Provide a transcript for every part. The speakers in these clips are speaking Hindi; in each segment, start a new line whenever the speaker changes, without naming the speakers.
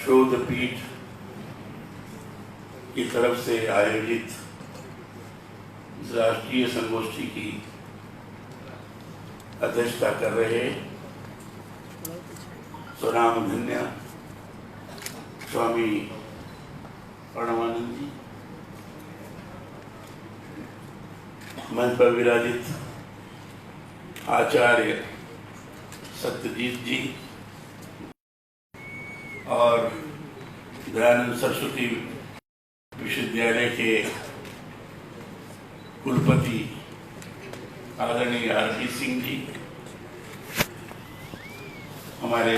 शोध पीठ की तरफ से आयोजित राष्ट्रीय संगोष्ठी की अध्यक्षता कर रहे स्वनामधन्य स्वामी प्रणवानंद जी, मंच पर विराजित आचार्य सत्यजीत जी और दयानंद सरस्वती विश्वविद्यालय के कुलपति आदरणीय आरपी सिंह जी, हमारे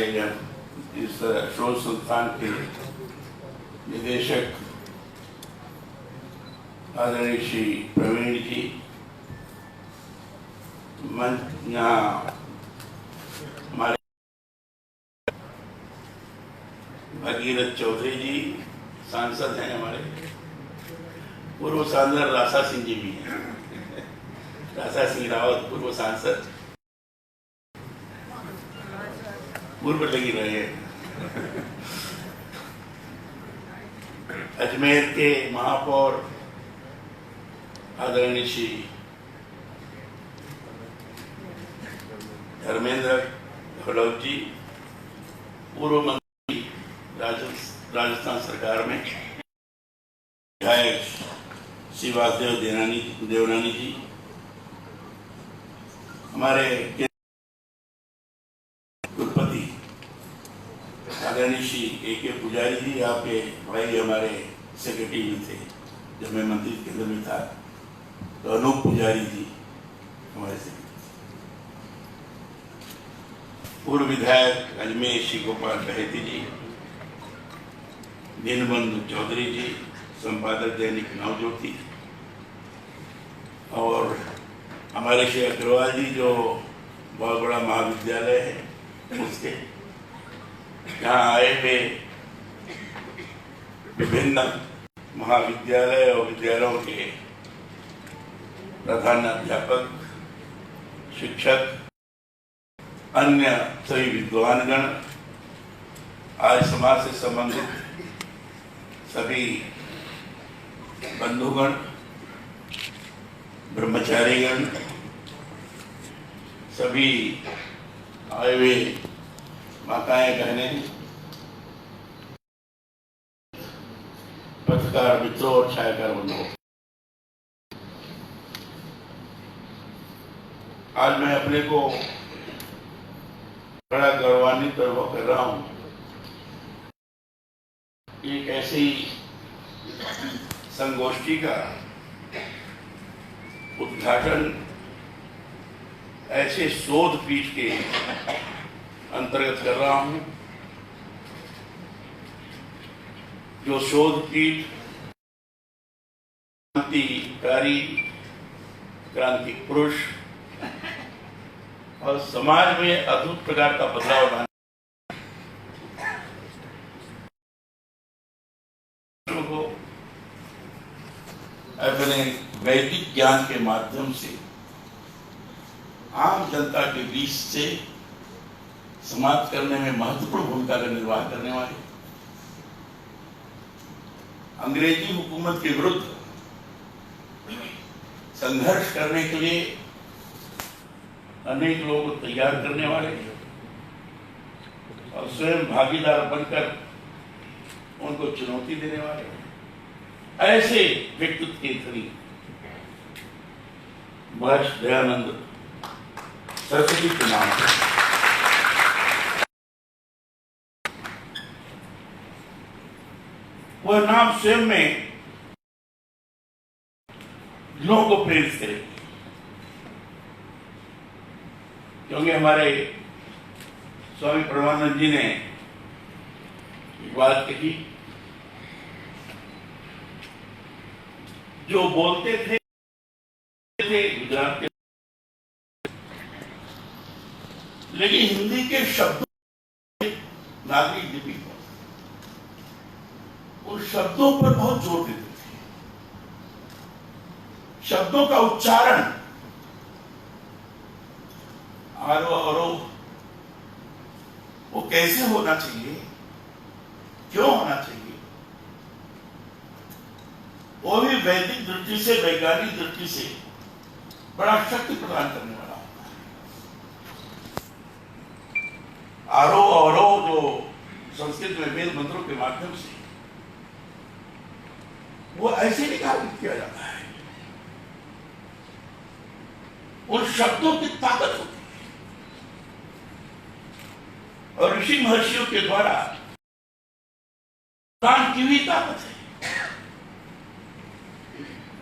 इस शोध संस्थान के निदेशक आदरणीय श्री प्रवीण जी, यहाँ हमारे भगीरथ चौधरी जी सांसद हैं, हमारे पूर्व सांसद रासा सिंह जी भी हैं, रासा सिंह रावत पूर्व सांसद, पूर्व लगी रहे हैं। अजमेर के महापौर आदरणीय श्री धर्मेंद्र गहलोत जी, पूर्व मंत्री राजस्थान सरकार में, विधायक श्री वासुदेव देवनानी जी, हमारे कुलपति आदरणीय श्री A.K. पुजारी जी, आपके भाई हमारे सेक्रेटरी में थे जब मैं मंत्री केंद्र में था, तो अनूप पुजारी जी हमारे सेक्रेटरी, पूर्व विधायक अजमेर श्री गोपाल बहेती जी, दीनबंधु चौधरी जी, संपादक दैनिक नवज्योति, और हमारे श्री अग्रवाल जी जो बहुत बड़ा महाविद्यालय है उसके यहाँ आए हुए विभिन्न महाविद्यालय और विद्यालयों के प्रधानाध्यापक, शिक्षक, अन्य सभी विद्वानगण, आज समाज से संबंधित सभी बंधुगण, ब्रह्मचारीगण, सभी आए हुए माताएं, बहनें, पत्रकार मित्रों और छायाकार बंधुओं, आज मैं अपने को बड़ा गौरवान्वित अनुभव कर रहा हूं। एक ऐसी संगोष्ठी का उद्घाटन ऐसे शोध पीठ के अंतर्गत कर रहा हूं जो शोध पीठ क्रांतिकारी, क्रांति पुरुष और समाज में अद्भुत प्रकार का बदलाव लाने को अपने वैदिक ज्ञान के माध्यम से आम जनता के बीच से समाप्त करने में महत्वपूर्ण भूमिका का निर्वाह करने वाले, अंग्रेजी हुकूमत के विरुद्ध संघर्ष करने के लिए अनेक लोगों को तैयार करने वाले और स्वयं भागीदार बनकर उनको चुनौती देने वाले, ऐसे व्यक्तित्व के धनी महर्षि दयानंद सरस्वती के नाम पर वह नाम स्वयं में लोगों को प्रेरित करे, क्योंकि हमारे स्वामी प्रणवानंद जी ने एक बात कही, जो बोलते थे गुजरात के, लेकिन हिंदी के शब्दों नागरिक लिपि पर उन शब्दों पर बहुत जोर देते थे, शब्दों का उच्चारण, आरोह अवरोह वो कैसे होना चाहिए, क्यों होना चाहिए, वो भी वैदिक दृष्टि से, वैज्ञानिक दृष्टि से बड़ा शक्ति प्रदान करने वाला होता है। आरोह अवरोह जो संस्कृत में वेद मंत्रों के माध्यम से वो ऐसे निकालित किया जाता है, उन शब्दों की ताकत होती है और ऋषि महर्षियों के द्वारा प्राण की भी ताकत है।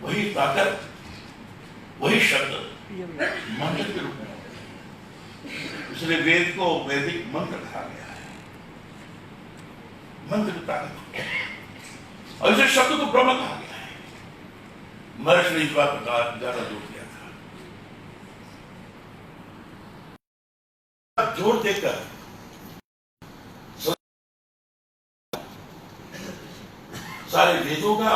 वही ताकत, वही शब्द मंत्र के रूप में होते हैं। इसलिए वेद को वैदिक मंत्र कहा गया है। मंत्र की ताकत और इसे शब्द को ब्रह्म कहा गया है। महर्षि ने इस बात पर ज्यादा जोर दिया था। जोर देकर सारे वेदों का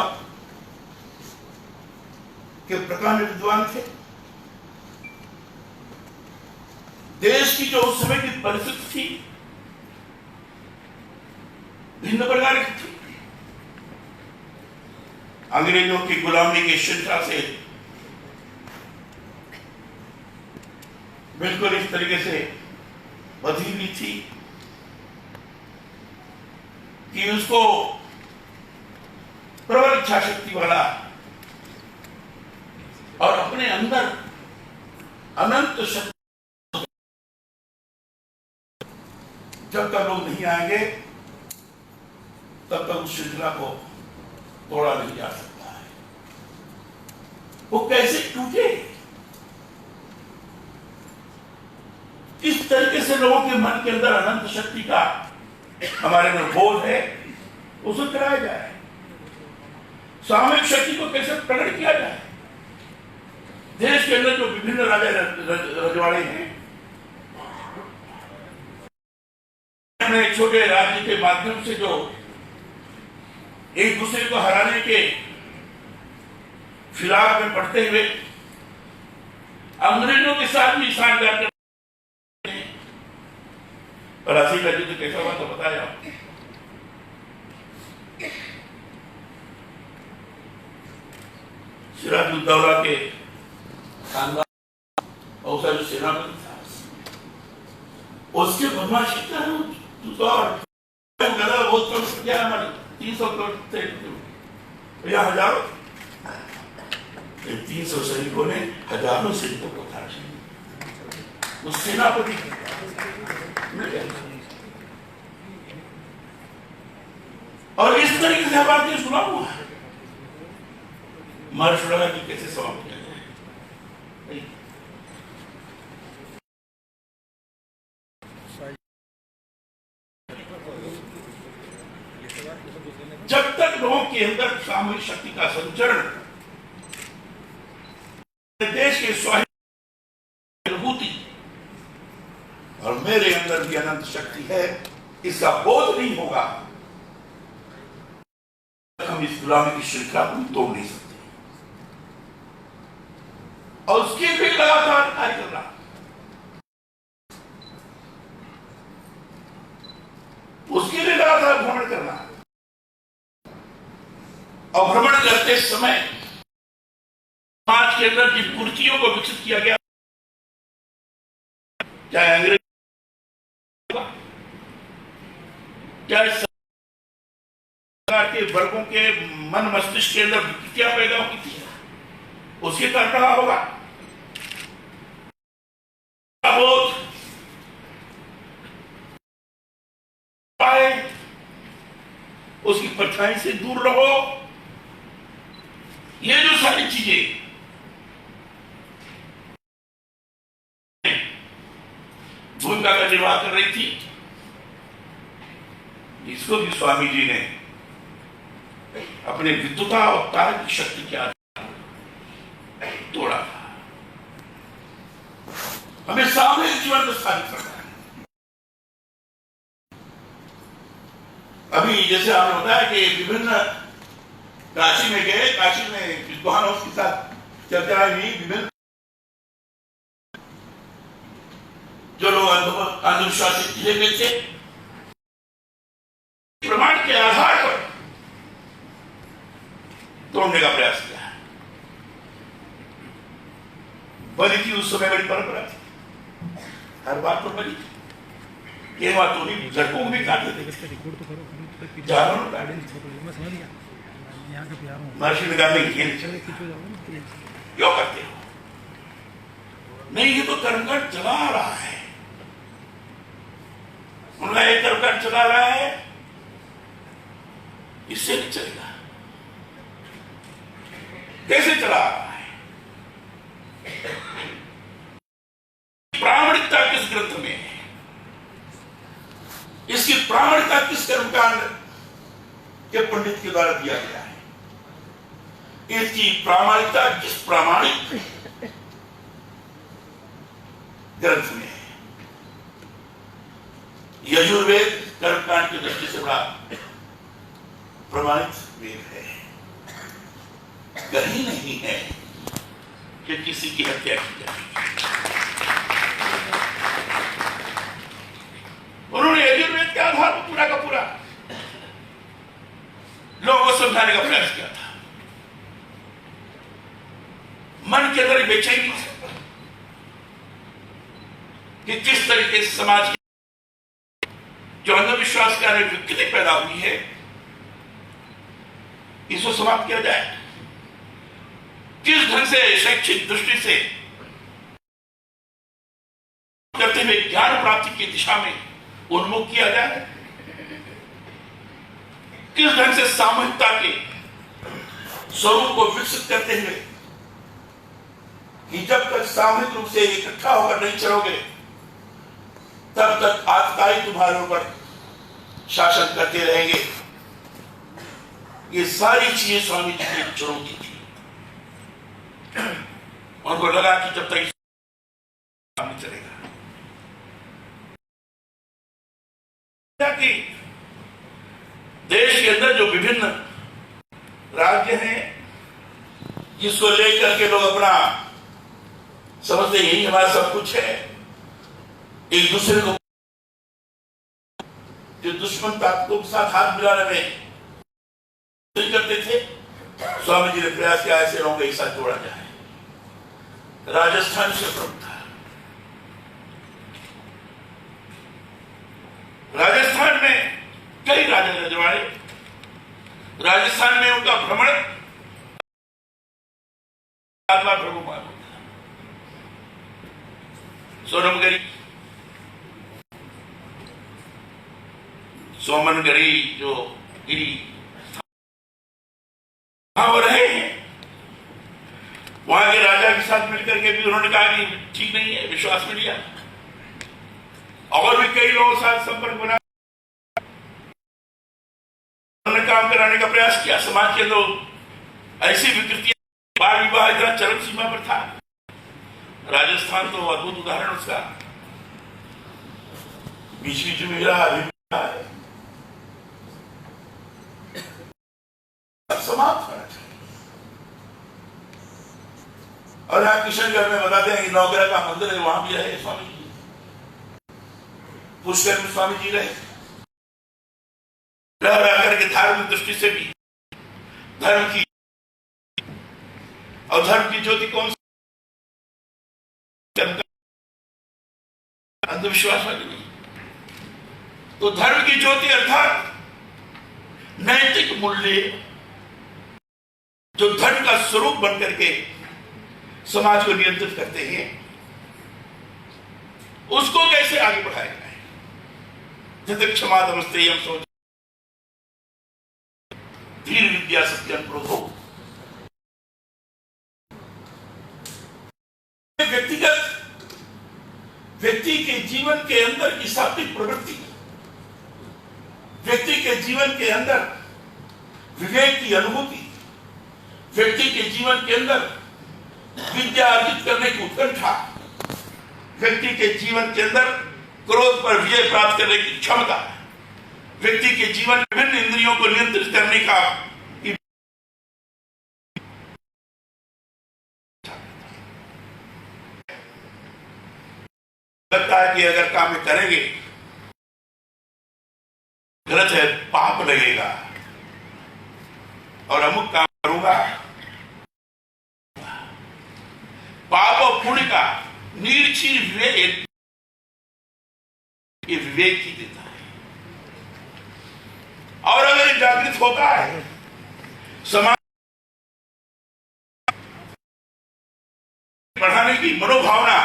के प्रकार विद्वान थे। देश की जो उस समय की परिस्थिति थी भिन्न प्रकार की थी। अंग्रेजों की गुलामी की श्रृंखला से बिल्कुल इस तरीके से बधी हुई थी कि उसको प्रबल इच्छा शक्ति वाला और अपने अंदर अनंत शक्ति, जब तक लोग नहीं आएंगे तब तक उस श्रृंखला को तोड़ा नहीं जा सकता है। वो कैसे टूटे, किस तरीके से लोगों के मन के अंदर अनंत शक्ति का हमारे में बोध है उसे कराया जाए, सामूहिक शक्ति को कैसे प्रकट किया जाए। देश के अंदर जो विभिन्न राजा रजवाड़े हैं, अपने छोटे राज्य के माध्यम से जो एक दूसरे को हराने के फिराक में पड़ते हुए अंग्रेजों के साथ भी साझेदार करते हैं। प्लासी का युद्ध कैसा हुआ तो बताया। सिराजुद्दौला के खानदान और जो सेनापति था उसके बदमाशी का बहुत कम क्या हमारी 300 करोड़ थे, या हजारों 300 सैनिकों ने हजारों सैनिकों को था। उस सेनापति और इस तरीके से हमारे देश गुलाम हुआ है। महर्षि लगा कि कैसे समाप्त किया जाए। जब तक लोगों के अंदर सामूहिक शक्ति का संचरण, देश के स्वास्थ्य अनुभूति और मेरे अंदर भी अनंत शक्ति है, इसका बोध नहीं होगा, हम इस गुलामी की श्रृंखला को तोड़ नहीं सकते। और उसके लिए लगातार कार्य करना, उसके लिए लगातार भ्रमण करना, और भ्रमण करते समय समाज के अंदर जिन कुर्तियों को विकसित किया गया, चाहे अंग्रेज, चाहे सरकार के वर्गों के मन मस्तिष्क के अंदर विकृतियां पैदा हुई थी, उसके कारण रहा होगा। उसकी परछाई से दूर रहो, ये जो सारी चीजें भूमिका का निर्वाह कर रही थी, इसको भी स्वामी जी ने अपने विद्वता और तार्क की शक्ति के आधार तोड़ा था। हमें सामने जीवन को स्थापित करना है। अभी जैसे आपने बताया कि विभिन्न काशी में गए, काशी में विद्वानों के साथ चर्चाएं हुई, विभिन्न जो लोग अंधविश्वासी चले गए थे, प्रमाण के आधार पर तोड़ने का प्रयास किया है। बलि की उस समय बड़ी परंपरा थी, हर बात पर बलि थी। ये बात तो नहीं, लड़कों को भी काट देते थे, जानवरों को काट देते थे। महर्षि ने कहा क्यों करते हो? नहीं, ये तो कर्मकांड चला आ रहा है। उनका एक कर्मकांड चला रहा है, इससे नहीं चलेगा। कैसे चला आ रहा है? प्रामाणिकता किस ग्रंथ में है? इसकी प्रामाणिकता किस कर्मकांड के पंडित के द्वारा दिया गया है? इसकी प्रामाणिकता किस प्रामाणिक ग्रंथ में है? यजुर्वेद कर्मकांड की दृष्टि से बड़ा प्रमाणित वेद है। कहीं नहीं है कि किसी की हत्या की जाए। उन्होंने यजुर्वेद के आधार पर पूरा का पूरा लोगों को समझाने का प्रयास किया था। मन के अंदर बेचैनी कि किस तरीके से समाज जो अंधविश्वास का विकृति पैदा हुई है, इसको समाप्त किया जाए। किस ढंग से शैक्षिक दृष्टि से करते हुए ज्ञान प्राप्ति की दिशा में उन्मुख किया जाए। किस ढंग से सामूहिकता के स्वरूप को विकसित करते हुए कि जब तक सामूहिक रूप से इकट्ठा होकर नहीं चलोगे, तब तक आतताई तुम्हारे ऊपर शासन करते रहेंगे। ये सारी चीजें स्वामी जी की चुनौती थी। उनको लगा कि जब तक नहीं चलेगा, कि देश के अंदर जो विभिन्न राज्य हैं, जिसको लेकर के लोग अपना समझते यही हमारा सब कुछ है, एक दूसरे को जो दुश्मन ताकतों के साथ हाथ मिलाने में करते थे, स्वामी जी ने प्रयास किया ऐसे लोगों को एक साथ जोड़ा जाए। राजस्थान से प्रमुख था। राजस्थान में कई राजा रजवाड़े, राजस्थान में उनका भ्रमण प्रभु मान होता। सोनमगढ़ी, सोमनगढ़ी जो गिरी वो रहे हैं, वहां के राजा के साथ मिलकर के भी उन्होंने कहा कि ठीक नहीं है, विश्वास में लिया। और भी कई लोगों के साथ संपर्क बना, उन्होंने काम कराने का प्रयास किया। समाज के अंदर ऐसी विकृतियां, बाल विवाह इतना चरम सीमा पर था। राजस्थान तो अद्भुत उदाहरण उसका, बीच बीच में मिला है, समाप्त होना चाहिए। और यहाँ किशनगढ़ में बताते हैं कि नवग्रह का मंदिर है, वहां भी रहे स्वामी जी। पुष्कर में स्वामी जी रहे, रह करके धार्मिक दृष्टि से भी धर्म की और धर्म की ज्योति कौन सी? अंधविश्वास वाली नहीं। तो धर्म की ज्योति अर्थात नैतिक मूल्य जो धर्म का स्वरूप बनकर के समाज को नियंत्रित करते हैं, उसको कैसे आगे बढ़ाया जाए? जैसे क्षमा नमस्ते हम सोच धीर विद्या सत्यम क्रोधो। व्यक्ति के जीवन के अंदर की सात्विक प्रवृत्ति, व्यक्ति के जीवन के अंदर विवेक की अनुभूति, व्यक्ति के जीवन के अंदर विद्या अर्जित करने की उत्कंठा, व्यक्ति के जीवन के अंदर क्रोध पर विजय प्राप्त करने की क्षमता, व्यक्ति के जीवन में विभिन्न इंद्रियों को नियंत्रित करने का लगता है कि अगर काम में करेंगे गलत है, पाप लगेगा और अमुक काम करूंगा। पाप और पुण्य का निर्चीर विवेक, ये विवेक ही देता है। और अगर जागृत होता है, समाज बढ़ाने की मनोभावना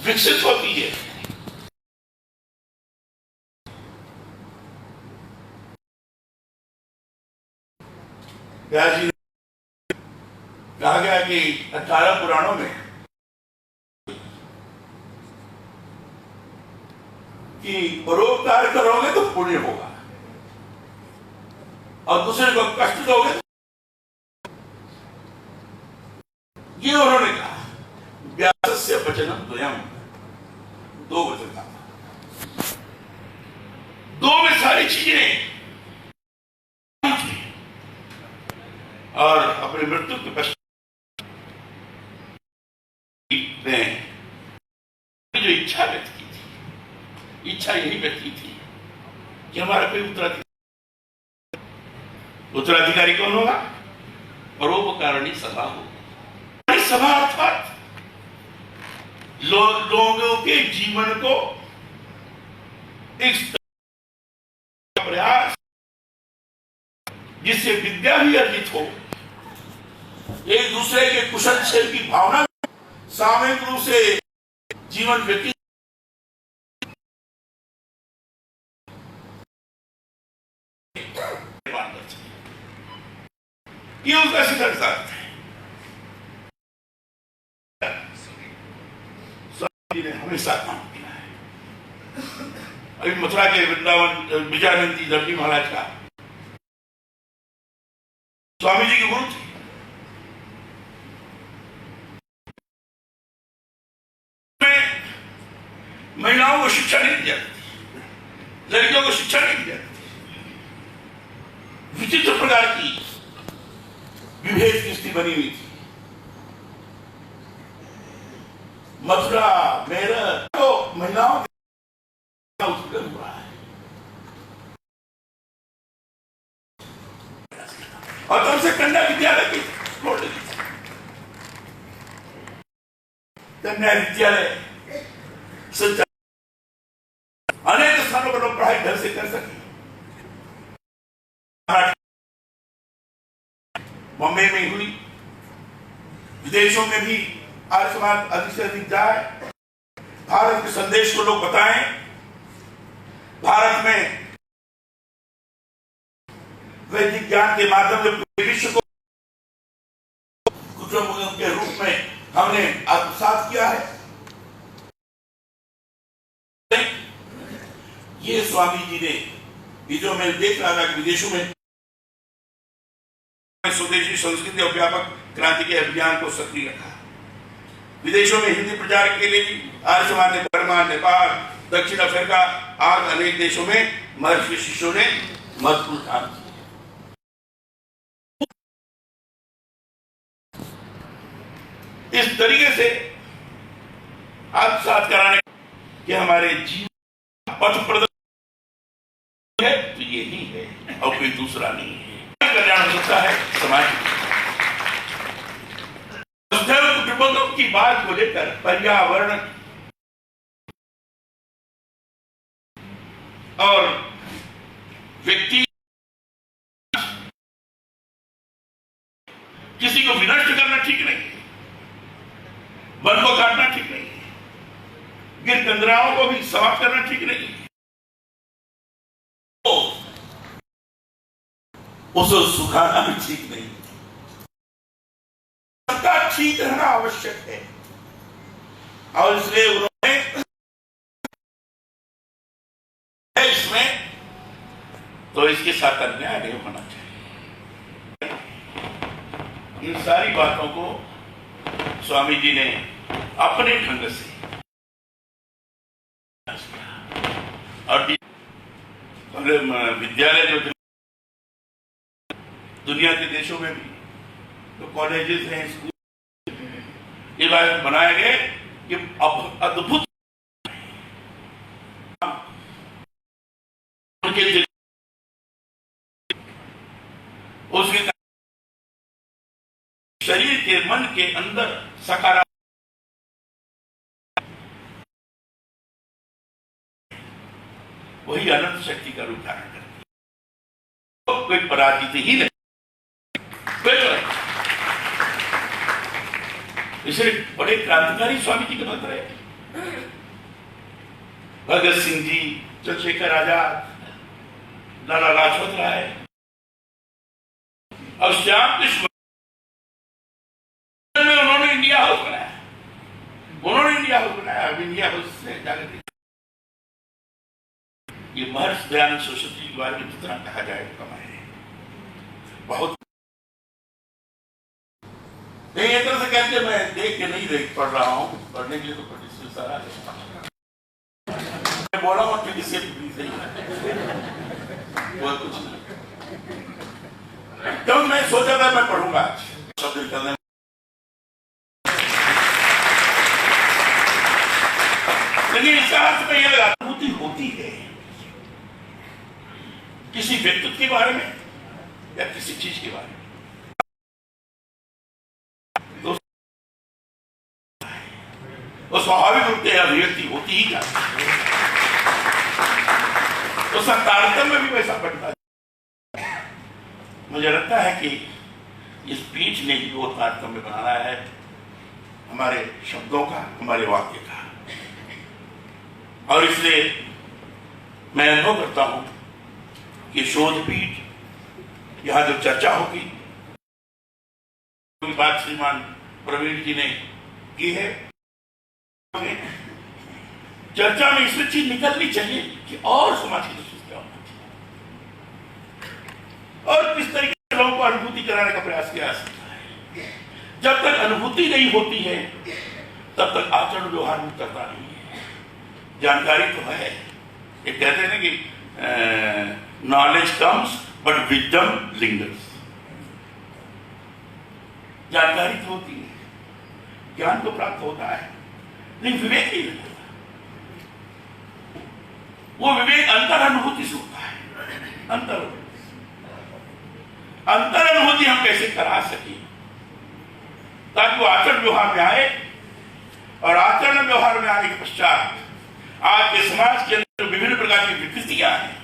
विकसित होती है। व्यास जी ने कहा गया कि 18 पुराणों में कि परोपकार करोगे तो पुण्य होगा और दूसरे को कष्ट दोगे। ये उन्होंने कहा व्यासस्य वचनम द्वयम्, दो वचन था, दो में सारी चीजें। और अपने मृत्यु के पश्चात ने जो इच्छा व्यक्त की थी, इच्छा यही व्यक्त की थी कि हमारा कोई उत्तराधिकारी कौन होगा? परोपकारिणी सभा होगी। सभा अर्थात लोगों के जीवन को इस प्रयास जिससे विद्या भी अर्जित हो, एक दूसरे के कुशल क्षेम की भावना, सामूहिक रूप से जीवन व्यतीत, ये उसका सिद्धांत है। स्वामी जी ने हमेशा काम किया है। अभी मथुरा के वृंदावन विजयानंद जी दर्जी महाराज का स्वामी जी की गुरु थे। महिलाओं को शिक्षा नहीं दी जाती थी, लड़कियों को शिक्षा नहीं दी जाती थी। विचित्र प्रकार की विभेद की स्थिति बनी हुई थी। मथुरा मेरठ तो महिलाओं का उत्पीड़न हुआ है और तब से कन्या विद्यालय की छोड़ दी थी। कन्या विद्यालय अनेक स्थानों पर लोग पढ़ाई ढंग से कर सके। बॉम्बे में हुई, विदेशों में भी आर्य समाज अधिक से अधिक जाए, भारत के संदेश को लोग बताएं। भारत में वैदिक ज्ञान के माध्यम से पूरे विश्व को कुटुंब के रूप में हमने आत्मसात किया है। ये स्वामी जी ने, ये जो मैं देख रहा था कि विदेशों में स्वदेशी संस्कृति और व्यापक क्रांति के अभियान को सक्रिय रखा। विदेशों में हिंदी प्रचार के लिए भी आर्य समाज ने बर्मा, नेपाल, दक्षिण अफ्रीका आदि अनेक देशों में महर्षि शिष्यों ने महत्वपूर्ण काम किया। इस तरीके से आत्मसात कराने कि हमारे जीवन पथ प्रदर्शन है तो यही है और कोई दूसरा नहीं है। कल्याण हो सकता है समाज कुटुंबों की बात को लेकर पर्यावरण और व्यक्ति किसी को विनष्ट करना ठीक नहीं है, वन को काटना ठीक नहीं है, गिर कंदराओं को भी समाप्त करना ठीक नहीं है। उसे सुखाना भी ठीक नहीं, सबका ठीक रहना आवश्यक है। और इसलिए उन्होंने इसमें तो इसके साथ अन्याय नहीं होना चाहिए। इन सारी बातों को स्वामी जी ने अपने ढंग से और विद्यालय जो दुनिया के देशों में भी तो कॉलेजेस हैं, स्कूल ये बात बनाए गए कि अब अद्भुत उनके उसके शरीर के मन के अंदर सकारात्मक वही अनंत शक्ति का रूप धारण करती है। तो कोई पराजित ही नहीं, इसलिए बड़े क्रांतिकारी स्वामी जी के भक्त रहे। भगत सिंह जी, चंद्रशेखर आजाद, लाला लाजपत राय और श्याम कृष्ण में उन्होंने इंडिया हाउस बनाया। उन्होंने इंडिया हाउस बनाया। अब इंडिया हाउस से जाकर ये महर्षि दयानंद सरस्वती के बारे में जितना कहा जाए कम है। बहुत नहीं एक तरह से कहते मैं देख के नहीं देख पढ़ रहा हूँ, पढ़ने के लिए तो प्रतिष्ठित सारा मैं बोला हूँ कि किसी सही वो कुछ नहीं। तो मैं सोचा था मैं पढ़ूंगा आज सब दिन करने, लेकिन इसका अर्थ में यह अनुभूति होती है किसी व्यक्तित्व के बारे में या किसी चीज के बारे में, तो स्वाभाविक रूप से अभिव्यक्ति होती ही जाती है। तो तारतम्य में भी वैसा बढ़ता है। मुझे लगता है कि इस पीठ ने ही वो तारतम्य बनाना है हमारे शब्दों का, हमारे वाक्य का। और इसलिए मैं अनुभव करता हूं कि शोध पीठ यहां जो चर्चा होगी, कोई बात श्रीमान प्रवीण जी ने की है, चर्चा में इसमें चीज निकलनी चाहिए कि और समाज की दृष्टि से क्या होना चाहिए और किस तरीके से लोगों को अनुभूति कराने का प्रयास किया जा सकता है। जब तक अनुभूति नहीं होती है तब तक आचरण व्यवहार में करता नहीं है। जानकारी तो है, ये कहते हैं ना कि knowledge comes but wisdom lingers. जानकारी तो होती है, ज्ञान तो प्राप्त होता है, लेकिन विवेक नहीं होता। वो विवेक अंतर अनुभूति से होता है। अंतर अनुभूति हम कैसे करा सके ताकि वो आचरण व्यवहार में आए, और आचरण व्यवहार में आने के पश्चात आज के समाज के अंदर विभिन्न प्रकार की विकृतियां हैं,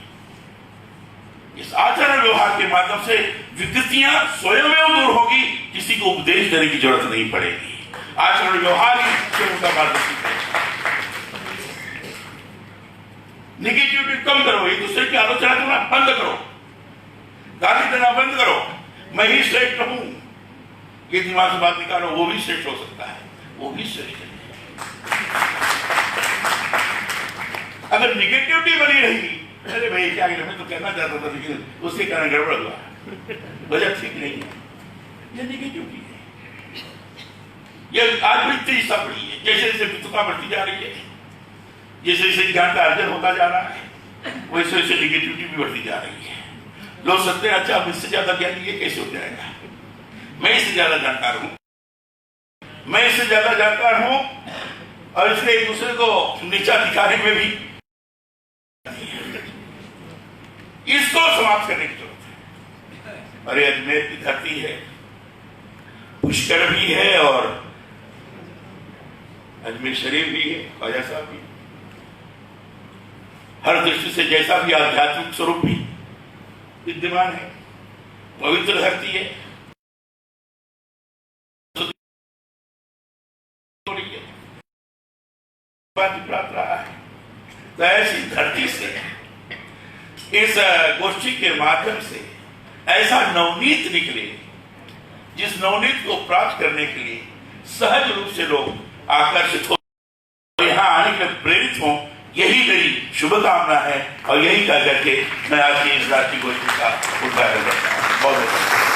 इस आचरण व्यवहार के माध्यम से विकृतियां स्वयं दूर होगी, किसी को उपदेश देने की जरूरत नहीं पड़ेगी। आचरण व्यवहार ही उनका मार्गदर्शन करेगा। निगेटिविटी कम करो, एक दूसरे की आलोचना करना बंद करो, गाली देना बंद करो, मैं ही श्रेष्ठ हूं, ये दिमाग से बात निकालो, वो भी श्रेष्ठ हो सकता है, वो भी श्रेष्ठ है। अगर निगेटिविटी बनी रहेगी, अरे भाई क्या मैं तो कहना चाहता था लेकिन उसके कारण गड़बड़ हुआ, वजह ठीक नहीं है, ये निगेटिविटी है। ये आज बड़ी तेजी से बढ़ी है, जैसे जैसे विद्वता बढ़ती जा रही है, जैसे जैसे ज्ञान का अर्जन होता जा रहा है, वैसे वैसे निगेटिविटी भी बढ़ती जा रही है। लोग सोचते हैं अच्छा अब इससे ज्यादा ज्ञान ये कैसे हो जाएगा, मैं इससे ज्यादा जानकार हूं, मैं इससे ज्यादा जानकार हूं, और इसलिए एक दूसरे को नीचा दिखाने में भी इसको समाप्त करने की जरूरत है। अरे अजमेर की धरती है, पुष्कर भी है और अजमेर शरीफ भी है, ख्वाजा साहब भी, हर दृष्टि से जैसा भी आध्यात्मिक स्वरूप भी विद्यमान है, पवित्र धरती है, प्राप्त रहा है। तो ऐसी धरती से इस गोष्ठी के माध्यम से ऐसा नवनीत निकले, जिस नवनीत को प्राप्त करने के लिए सहज रूप से लोग आकर्षित हो, यहाँ आने के लिए प्रेरित हों, यही मेरी शुभकामना है। और यही कह करके मैं आज की इस रात्रि गोष्ठी का उद्घाटन करता हूँ। बहुत बहुत